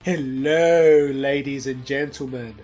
Hello ladies and gentlemen,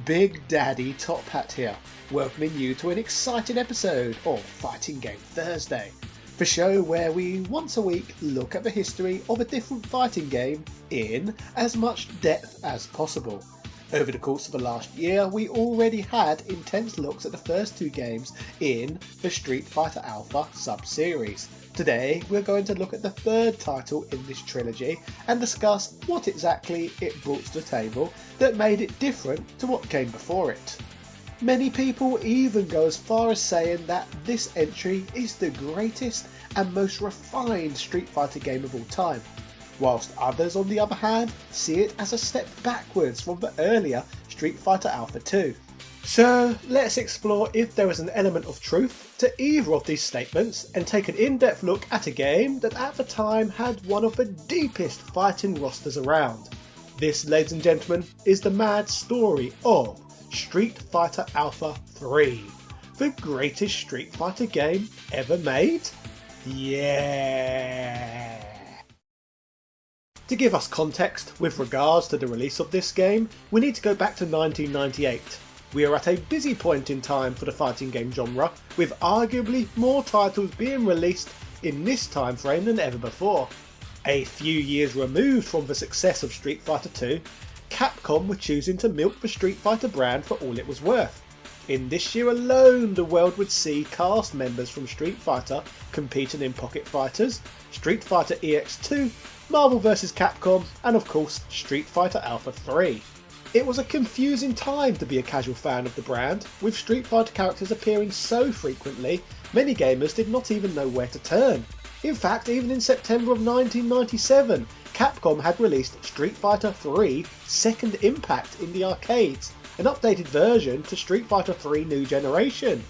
Big Daddy Top Hat here, welcoming you to an exciting episode of Fighting Game Thursday, the show where we once a week look at the history of a different fighting game in as much depth as possible. Over the course of the last year, we already had intense looks at the first two games in the Street Fighter Alpha sub-series. Today, we're going to look at the third title in this trilogy and discuss what exactly it brought to the table that made it different to what came before it. Many people even go as far as saying that this entry is the greatest and most refined Street Fighter game of all time, whilst others on the other hand see it as a step backwards from the earlier Street Fighter Alpha 2. So let's explore if there is an element of truth to either of these statements and take an in-depth look at a game that at the time had one of the deepest fighting rosters around. This, ladies and gentlemen, is the mad story of Street Fighter Alpha 3, the greatest Street Fighter game ever made? Yeah! To give us context with regards to the release of this game, we need to go back to 1998. We are at a busy point in time for the fighting game genre, with arguably more titles being released in this time frame than ever before. A few years removed from the success of Street Fighter 2, Capcom were choosing to milk the Street Fighter brand for all it was worth. In this year alone, the world would see cast members from Street Fighter competing in Pocket Fighters, Street Fighter EX2, Marvel vs Capcom, and of course Street Fighter Alpha 3. It was a confusing time to be a casual fan of the brand, with Street Fighter characters appearing so frequently, many gamers did not even know where to turn. In fact, even in September of 1997, Capcom had released Street Fighter 3 Second Impact in the arcades, an updated version to Street Fighter 3 New Generation.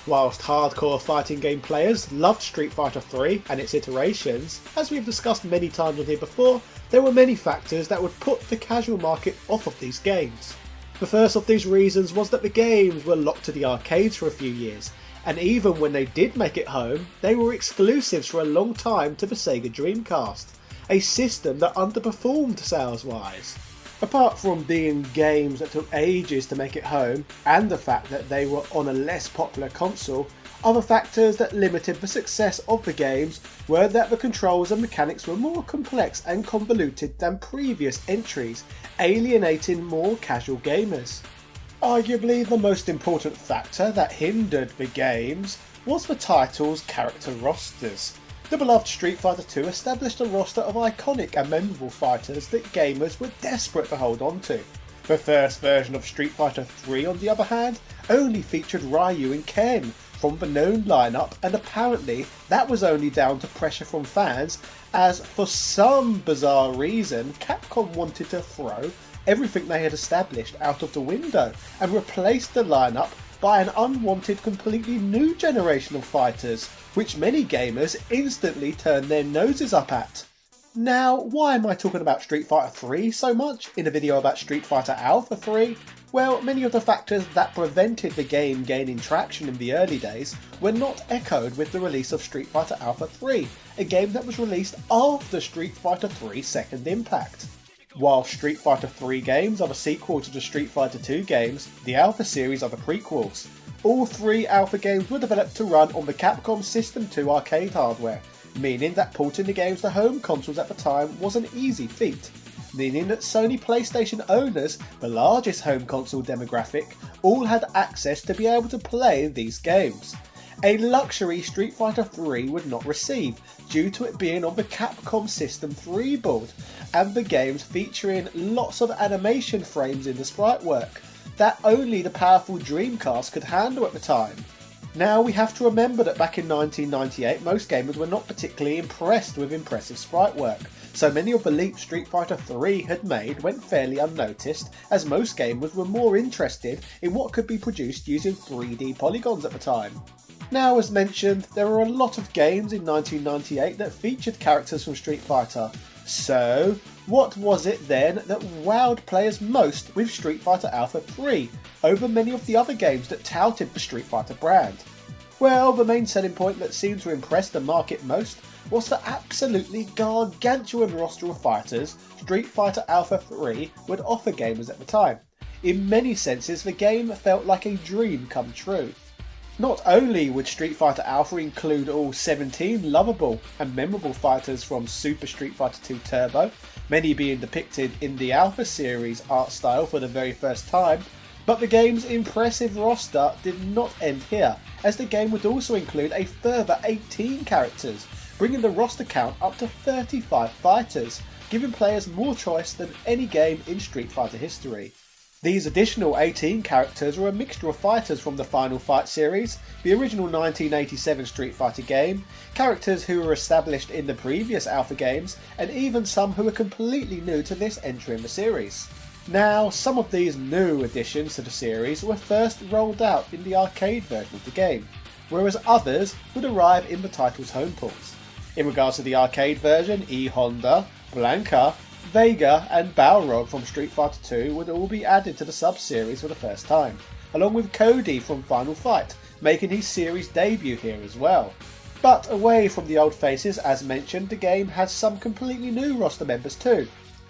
Whilst hardcore fighting game players loved Street Fighter 3 and its iterations, as we've discussed many times on here before, there were many factors that would put the casual market off of these games. The first of these reasons was that the games were locked to the arcades for a few years, and even when they did make it home, they were exclusives for a long time to the Sega Dreamcast, a system that underperformed sales-wise. Apart from being games that took ages to make it home, and the fact that they were on a less popular console, other factors that limited the success of the games were that the controls and mechanics were more complex and convoluted than previous entries, alienating more casual gamers. Arguably the most important factor that hindered the games was the title's character rosters. The beloved Street Fighter 2 established a roster of iconic and memorable fighters that gamers were desperate to hold on to. The first version of Street Fighter 3, on the other hand, only featured Ryu and Ken from the known lineup, and apparently that was only down to pressure from fans, as for some bizarre reason Capcom wanted to throw everything they had established out of the window and replace the lineup by an unwanted completely new generation of fighters, which many gamers instantly turned their noses up at. Now, why am I talking about Street Fighter 3 so much in a video about Street Fighter Alpha 3? Well, many of the factors that prevented the game gaining traction in the early days were not echoed with the release of Street Fighter Alpha 3, a game that was released after Street Fighter 3 Second Impact. While Street Fighter 3 games are the sequel to the Street Fighter 2 games, the Alpha series are the prequels. All three Alpha games were developed to run on the Capcom System 2 arcade hardware, meaning that porting the games to home consoles at the time was an easy feat, meaning that Sony PlayStation owners, the largest home console demographic, all had access to be able to play these games. A luxury Street Fighter 3 would not receive, due to it being on the Capcom System 3 board, and the games featuring lots of animation frames in the sprite work, that only the powerful Dreamcast could handle at the time. Now we have to remember that back in 1998 most gamers were not particularly impressed with impressive sprite work, so many of the leaps Street Fighter 3 had made went fairly unnoticed, as most gamers were more interested in what could be produced using 3D polygons at the time. Now, as mentioned, there were a lot of games in 1998 that featured characters from Street Fighter. So, what was it then that wowed players most with Street Fighter Alpha 3 over many of the other games that touted the Street Fighter brand? Well, the main selling point that seemed to impress the market most was the absolutely gargantuan roster of fighters Street Fighter Alpha 3 would offer gamers at the time. In many senses, the game felt like a dream come true. Not only would Street Fighter Alpha include all 17 lovable and memorable fighters from Super Street Fighter 2 Turbo, many being depicted in the Alpha series art style for the very first time, but the game's impressive roster did not end here, as the game would also include a further 18 characters, bringing the roster count up to 35 fighters, giving players more choice than any game in Street Fighter history. These additional 18 characters were a mixture of fighters from the Final Fight series, the original 1987 Street Fighter game, characters who were established in the previous Alpha games, and even some who were completely new to this entry in the series. Now, some of these new additions to the series were first rolled out in the arcade version of the game, whereas others would arrive in the title's home ports. In regards to the arcade version, E-Honda, Blanca, Vega and Balrog from Street Fighter 2 would all be added to the sub-series for the first time, along with Cody from Final Fight, making his series debut here as well. But away from the old faces, as mentioned, the game has some completely new roster members too.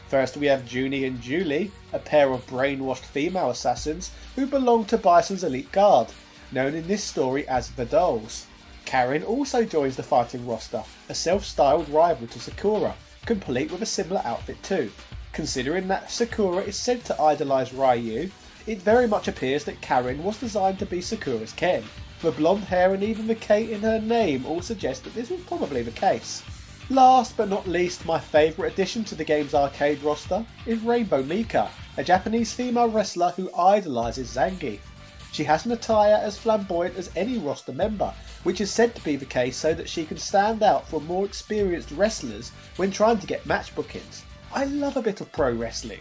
First we have Junie and Julie, a pair of brainwashed female assassins who belong to Bison's elite guard, known in this story as the Dolls. Karin also joins the fighting roster, a self-styled rival to Sakura, complete with a similar outfit too. Considering that Sakura is said to idolise Ryu, it very much appears that Karin was designed to be Sakura's Ken. The blonde hair and even the K in her name all suggest that this was probably the case. Last but not least, my favourite addition to the game's arcade roster is Rainbow Mika, a Japanese female wrestler who idolises Zangief. She has an attire as flamboyant as any roster member, which is said to be the case so that she can stand out from more experienced wrestlers when trying to get match bookings. I love a bit of pro wrestling.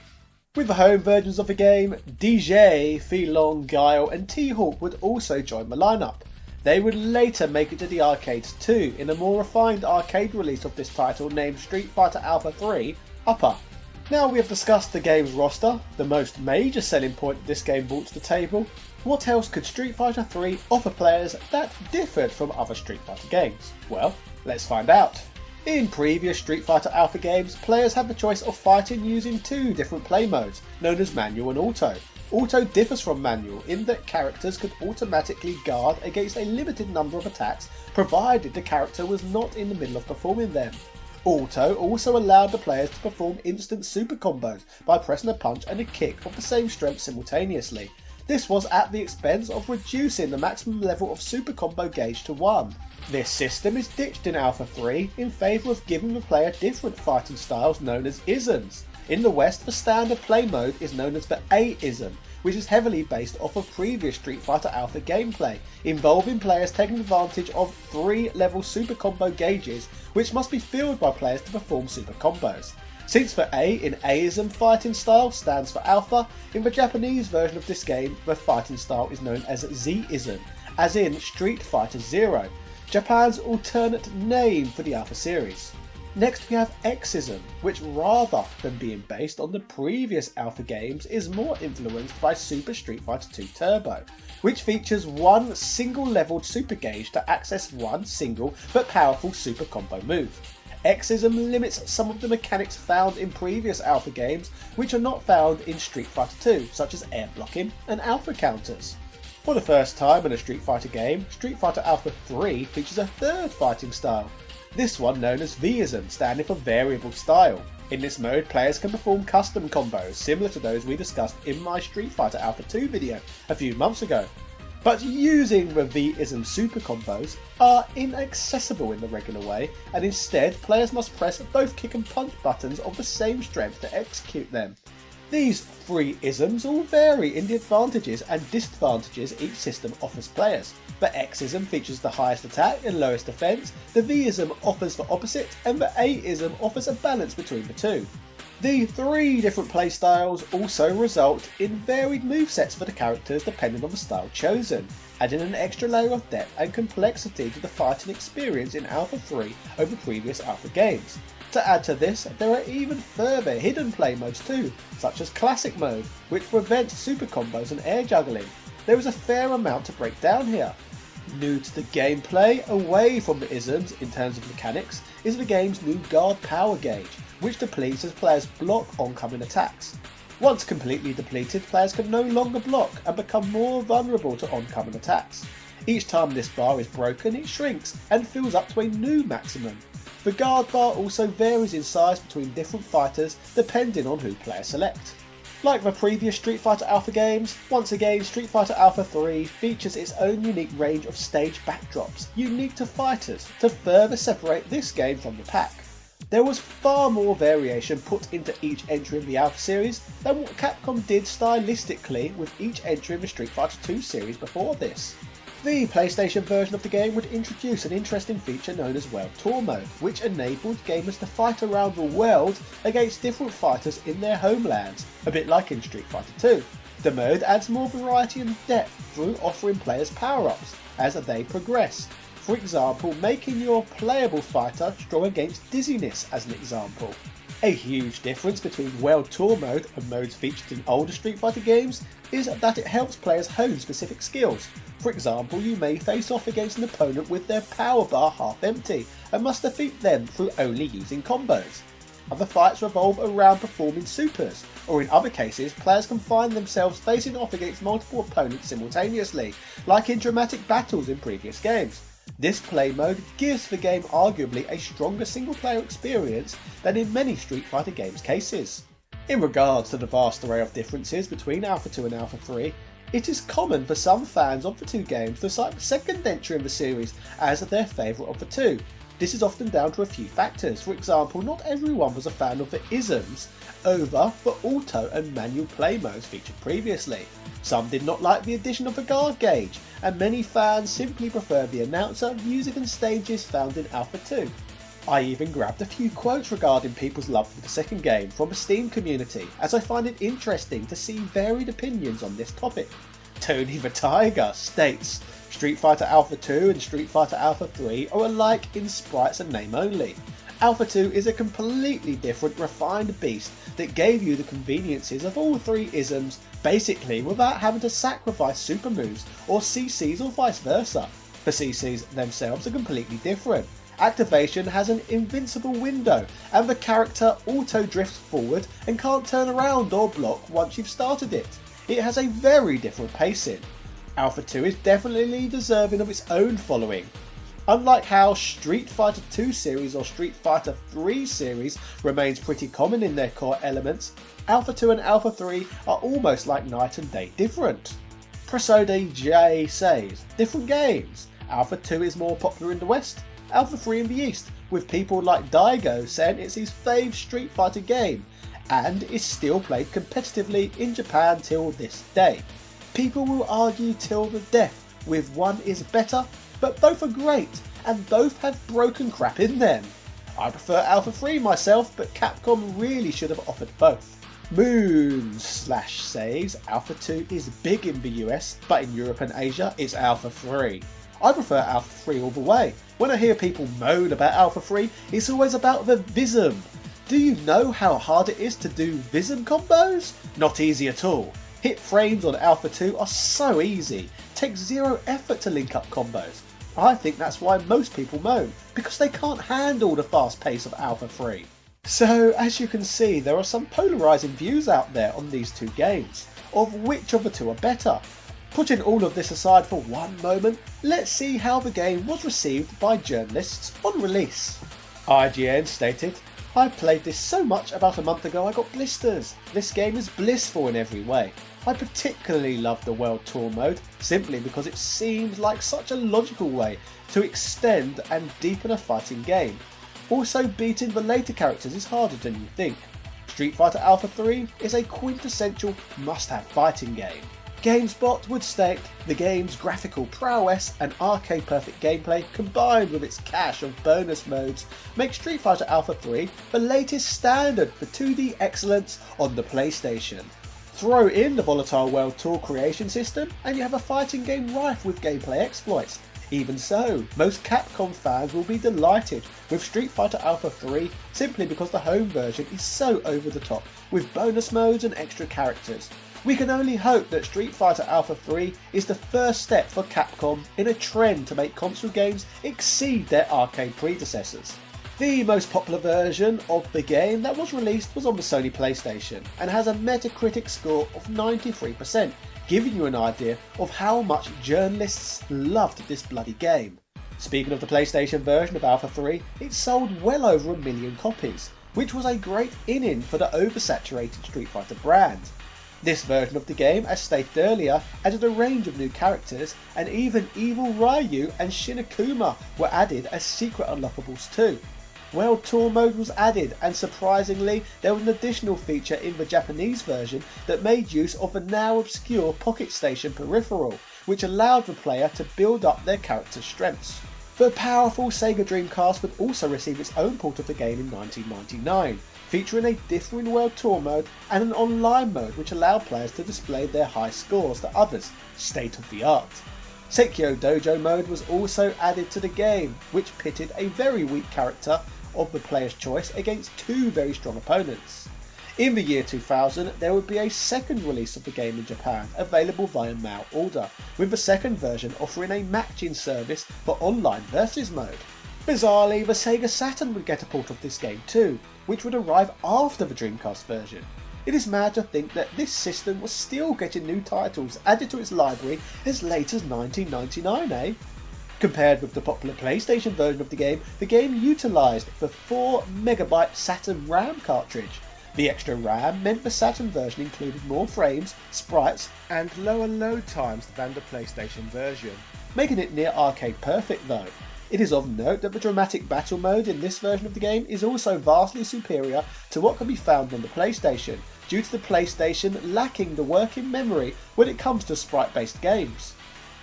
With the home versions of the game, DJ, Feelong, Guile and T-Hawk would also join the lineup. They would later make it to the arcades too, in a more refined arcade release of this title named Street Fighter Alpha 3 Upper. Now we have discussed the game's roster, the most major selling point this game brought to the table. What else could Street Fighter 3 offer players that differed from other Street Fighter games? Well, let's find out. In previous Street Fighter Alpha games, players had the choice of fighting using two different play modes, known as Manual and Auto. Auto differs from Manual in that characters could automatically guard against a limited number of attacks, provided the character was not in the middle of performing them. Auto also allowed the players to perform instant super combos by pressing a punch and a kick of the same strength simultaneously. This was at the expense of reducing the maximum level of super combo gauge to 1. This system is ditched in Alpha 3 in favour of giving the player different fighting styles known as isms. In the West, the standard play mode is known as the A-ism, which is heavily based off of previous Street Fighter Alpha gameplay, involving players taking advantage of 3 level super combo gauges which must be filled by players to perform super combos. Since the A in A-ism fighting style stands for Alpha, in the Japanese version of this game the fighting style is known as Z-ism, as in Street Fighter Zero, Japan's alternate name for the Alpha series. Next we have X-ism, which rather than being based on the previous Alpha games is more influenced by Super Street Fighter 2 Turbo, which features one single leveled super gauge to access one single but powerful super combo move. X-ism limits some of the mechanics found in previous Alpha games which are not found in Street Fighter 2, such as air blocking and Alpha counters. For the first time in a Street Fighter game, Street Fighter Alpha 3 features a third fighting style, this one known as V-ism, standing for variable style. In this mode, players can perform custom combos similar to those we discussed in my Street Fighter Alpha 2 video a few months ago. But using the V-ism super combos are inaccessible in the regular way, and instead players must press both kick and punch buttons of the same strength to execute them. These 3 isms all vary in the advantages and disadvantages each system offers players. The X-ism features the highest attack and lowest defense, the V-ism offers the opposite, and the A-ism offers a balance between the two. The 3 different playstyles also result in varied movesets for the characters depending on the style chosen, adding an extra layer of depth and complexity to the fighting experience in Alpha 3 over previous Alpha games. To add to this, there are even further hidden play modes too, such as Classic mode, which prevents super combos and air juggling. There is a fair amount to break down here. New to the gameplay, away from the isms in terms of mechanics, is the game's new guard power gauge, which depletes as players block oncoming attacks. Once completely depleted, players can no longer block and become more vulnerable to oncoming attacks. Each time this bar is broken, it shrinks and fills up to a new maximum. The guard bar also varies in size between different fighters depending on who players select. Like the previous Street Fighter Alpha games, once again Street Fighter Alpha 3 features its own unique range of stage backdrops, unique to fighters, to further separate this game from the pack. There was far more variation put into each entry in the Alpha series than what Capcom did stylistically with each entry in the Street Fighter 2 series before this. The PlayStation version of the game would introduce an interesting feature known as World Tour Mode, which enabled gamers to fight around the world against different fighters in their homelands, a bit like in Street Fighter 2. The mode adds more variety and depth through offering players power-ups as they progress. For example, making your playable fighter strong against dizziness as an example. A huge difference between World Tour Mode and modes featured in older Street Fighter games is that it helps players hone specific skills. For example, you may face off against an opponent with their power bar half empty and must defeat them through only using combos. Other fights revolve around performing supers, or in other cases, players can find themselves facing off against multiple opponents simultaneously, like in dramatic battles in previous games. This play mode gives the game arguably a stronger single player experience than in many Street Fighter games cases. In regards to the vast array of differences between Alpha 2 and Alpha 3, it is common for some fans of the two games to cite the second entry in the series as their favourite of the two. This is often down to a few factors. For example, not everyone was a fan of the isms over the auto and manual play modes featured previously. Some did not like the addition of the guard gauge, and many fans simply preferred the announcer, music and stages found in Alpha 2. I even grabbed a few quotes regarding people's love for the second game from the Steam community, as I find it interesting to see varied opinions on this topic. Tony the Tiger states, Street Fighter Alpha 2 and Street Fighter Alpha 3 are alike in sprites and name only. Alpha 2 is a completely different, refined beast that gave you the conveniences of all three isms, basically without having to sacrifice super moves or CCs or vice versa. The CCs themselves are completely different. Activation has an invincible window, and the character auto-drifts forward and can't turn around or block once you've started it. It has a very different pacing. Alpha 2 is definitely deserving of its own following. Unlike how Street Fighter 2 series or Street Fighter 3 series remains pretty common in their core elements, Alpha 2 and Alpha 3 are almost like night and day different. Presode J says, different games. Alpha 2 is more popular in the West, Alpha 3 in the East, with people like Daigo saying it's his fave Street Fighter game, and is still played competitively in Japan till this day. People will argue till the death, with one is better, but both are great, and both have broken crap in them. I prefer Alpha 3 myself, but Capcom really should have offered both. Moon Slash says Alpha 2 is big in the US, but in Europe and Asia it's Alpha 3. I prefer Alpha 3 all the way. When I hear people moan about Alpha 3, it's always about the Vism. Do you know how hard it is to do Vism combos? Not easy at all. Hit frames on Alpha 2 are so easy. Takes zero effort to link up combos. I think that's why most people moan, because they can't handle the fast pace of Alpha 3. So as you can see, there are some polarising views out there on these two games, of which of the two are better. Putting all of this aside for one moment, let's see how the game was received by journalists on release. IGN stated, I played this so much about a month ago I got blisters. This game is blissful in every way. I particularly love the World Tour mode, simply because it seems like such a logical way to extend and deepen a fighting game. Also, beating the later characters is harder than you think. Street Fighter Alpha 3 is a quintessential must-have fighting game. GameSpot would state the game's graphical prowess and arcade-perfect gameplay combined with its cache of bonus modes make Street Fighter Alpha 3 the latest standard for 2D excellence on the PlayStation. Throw in the volatile World Tour creation system and you have a fighting game rife with gameplay exploits. Even so, most Capcom fans will be delighted with Street Fighter Alpha 3 simply because the home version is so over the top with bonus modes and extra characters. We can only hope that Street Fighter Alpha 3 is the first step for Capcom in a trend to make console games exceed their arcade predecessors. The most popular version of the game that was released was on the Sony PlayStation and has a Metacritic score of 93%, giving you an idea of how much journalists loved this bloody game. Speaking of the PlayStation version of Alpha 3, it sold well over 1 million copies, which was a great inning for the oversaturated Street Fighter brand. This version of the game, as stated earlier, added a range of new characters, and even Evil Ryu and Shin Akuma were added as secret unlockables too. World Tour mode was added, and surprisingly there was an additional feature in the Japanese version that made use of the now obscure Pocket Station peripheral, which allowed the player to build up their character's strengths. The powerful Sega Dreamcast would also receive its own port of the game in 1999, featuring a differing World Tour mode and an online mode which allowed players to display their high scores to others, state of the art. Sekio Dojo mode was also added to the game, which pitted a very weak character of the player's choice against two very strong opponents. In the year 2000, there would be a second release of the game in Japan, available via mail order, with the second version offering a matching service for online versus mode. Bizarrely, the Sega Saturn would get a port of this game too, which would arrive after the Dreamcast version. It is mad to think that this system was still getting new titles added to its library as late as 1999, eh? Compared with the popular PlayStation version of the game utilised the 4MB Saturn RAM cartridge. The extra RAM meant the Saturn version included more frames, sprites, and lower load times than the PlayStation version, making it near arcade perfect though. It is of note that the dramatic battle mode in this version of the game is also vastly superior to what can be found on the PlayStation, due to the PlayStation lacking the working memory when it comes to sprite-based games.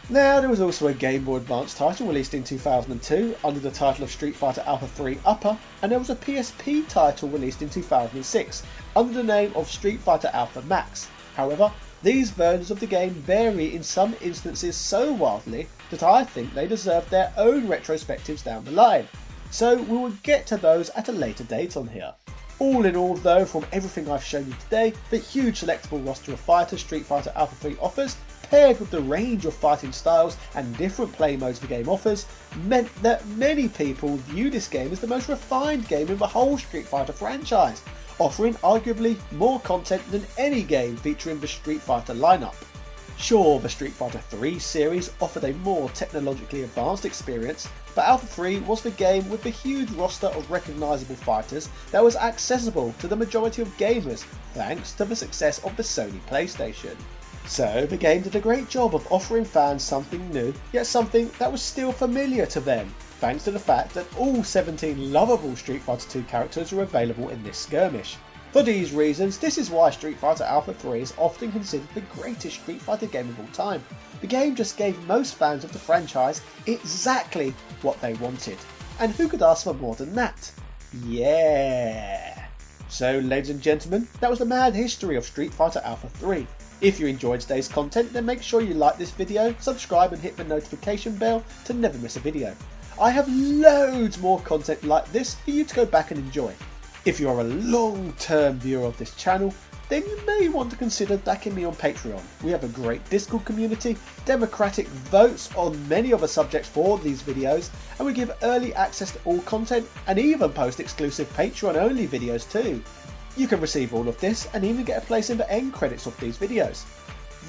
Now, there was also a Game Boy Advance title released in 2002 under the title of Street Fighter Alpha 3 Upper, and there was a PSP title released in 2006 under the name of Street Fighter Alpha Max. However, these versions of the game vary in some instances so wildly that I think they deserve their own retrospectives down the line, so we will get to those at a later date on here. All in all though, from everything I've shown you today, the huge selectable roster of fighters Street Fighter Alpha 3 offers, paired with the range of fighting styles and different play modes the game offers, meant that many people view this game as the most refined game in the whole Street Fighter franchise, offering arguably more content than any game featuring the Street Fighter lineup. Sure, the Street Fighter 3 series offered a more technologically advanced experience, but Alpha 3 was the game with the huge roster of recognisable fighters that was accessible to the majority of gamers thanks to the success of the Sony PlayStation. So the game did a great job of offering fans something new, yet something that was still familiar to them, thanks to the fact that all 17 lovable Street Fighter 2 characters were available in this skirmish. For these reasons, this is why Street Fighter Alpha 3 is often considered the greatest Street Fighter game of all time. The game just gave most fans of the franchise exactly what they wanted. And who could ask for more than that? Yeah! So ladies and gentlemen, that was the mad history of Street Fighter Alpha 3. If you enjoyed today's content, then make sure you like this video, subscribe and hit the notification bell to never miss a video. I have loads more content like this for you to go back and enjoy. If you are a long-term viewer of this channel, then you may want to consider backing me on Patreon. We have a great Discord community, democratic votes on many other subjects for these videos, and we give early access to all content and even post exclusive Patreon only videos too. You can receive all of this and even get a place in the end credits of these videos.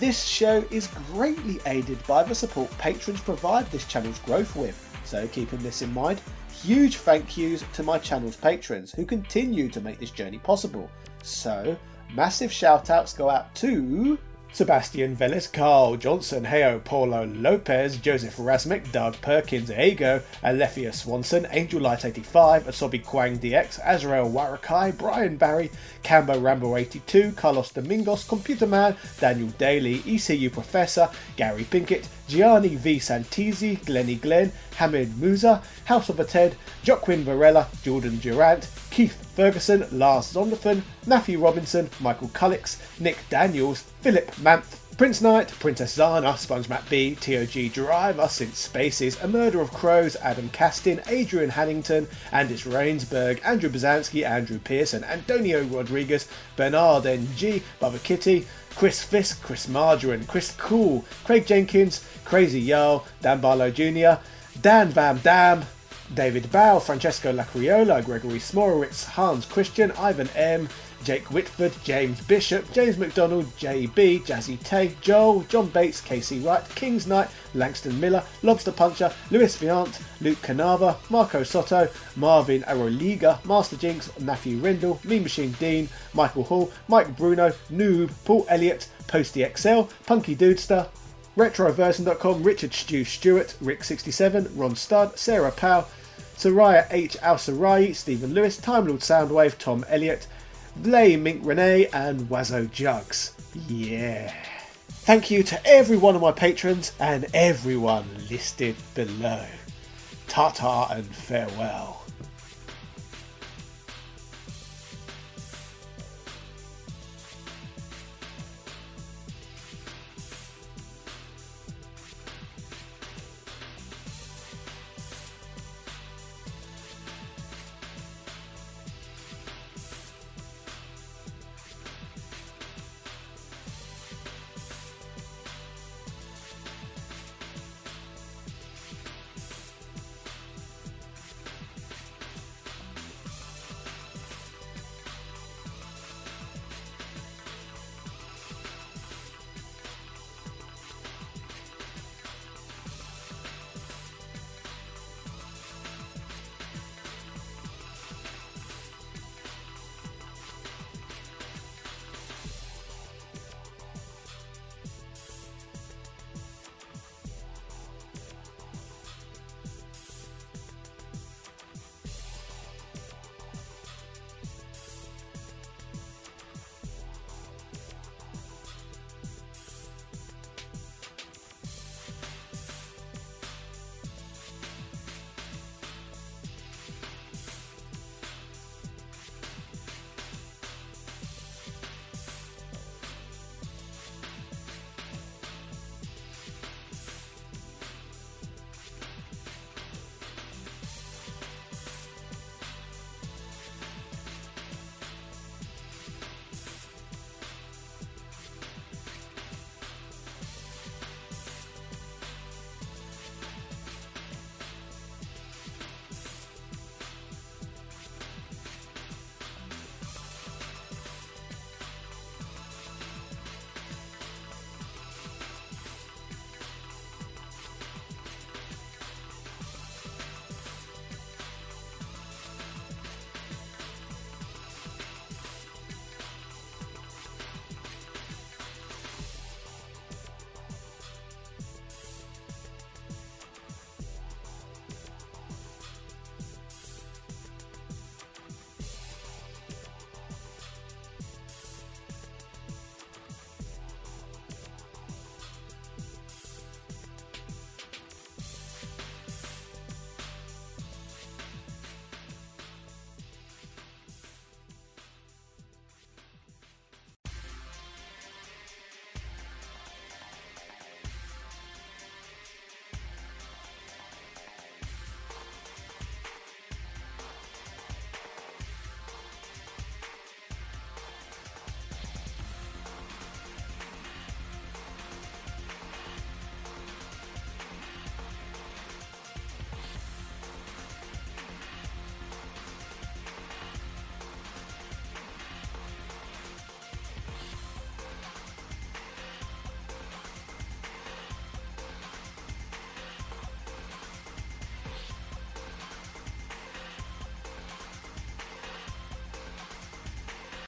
This show is greatly aided by the support patrons provide this channel's growth with, so keeping this in mind, huge thank yous to my channel's patrons who continue to make this journey possible. So, massive shout outs go out to Sebastian Velez, Carl Johnson, Heo Paulo Lopez, Joseph Razmik, Doug Perkins, Ego, Alethea Swanson, Angel Light 85, Asobi Kwang DX, Azrael Warakai, Brian Barry, Cambo Rambo 82, Carlos Domingos, Computer Man, Daniel Daly, ECU Professor, Gary Pinkett, Gianni V Santizi, Glennie Glenn, Hamid Musa, House of a Ted, Joaquin Varela, Jordan Durant, Keith Ferguson, Lars Zondervan, Matthew Robinson, Michael Cullix, Nick Daniels, Philip Manth, Prince Knight, Princess Zana, SpongeMat B, TOG Driver, Since Spaces, A Murder of Crows, Adam Castin, Adrian Hannington, Andis Rainsberg, Andrew Bazanski, Andrew Pearson, Antonio Rodriguez, Bernard NG, Bubba Kitty, Chris Fisk, Chris Margarine, Chris Cool, Craig Jenkins, Crazy Yarl, Dan Barlow Jr., Dan Vam Dam, David Bow, Francesco Lacriola, Gregory Smorowitz, Hans Christian, Ivan M, Jake Whitford, James Bishop, James McDonald, JB, Jazzy Tay, Joel, John Bates, Casey Wright, King's Knight, Langston Miller, Lobster Puncher, Luis Viant, Luke Canava, Marco Soto, Marvin Aroliga, Master Jinx, Matthew Rindle, Mean Machine Dean, Michael Hall, Mike Bruno, Noob, Paul Elliott, Posty XL, Punky Dudester, Retroversion.com, Richard Stew Stewart, Rick67, Ron Studd, Sarah Powell, Soraya H. Al-Sarai, Stephen Lewis, Time Lord Soundwave, Tom Elliott, Vlay Mink Renee, and Wazzo Jugs. Yeah. Thank you to every one of my patrons and everyone listed below. Ta-ta and farewell.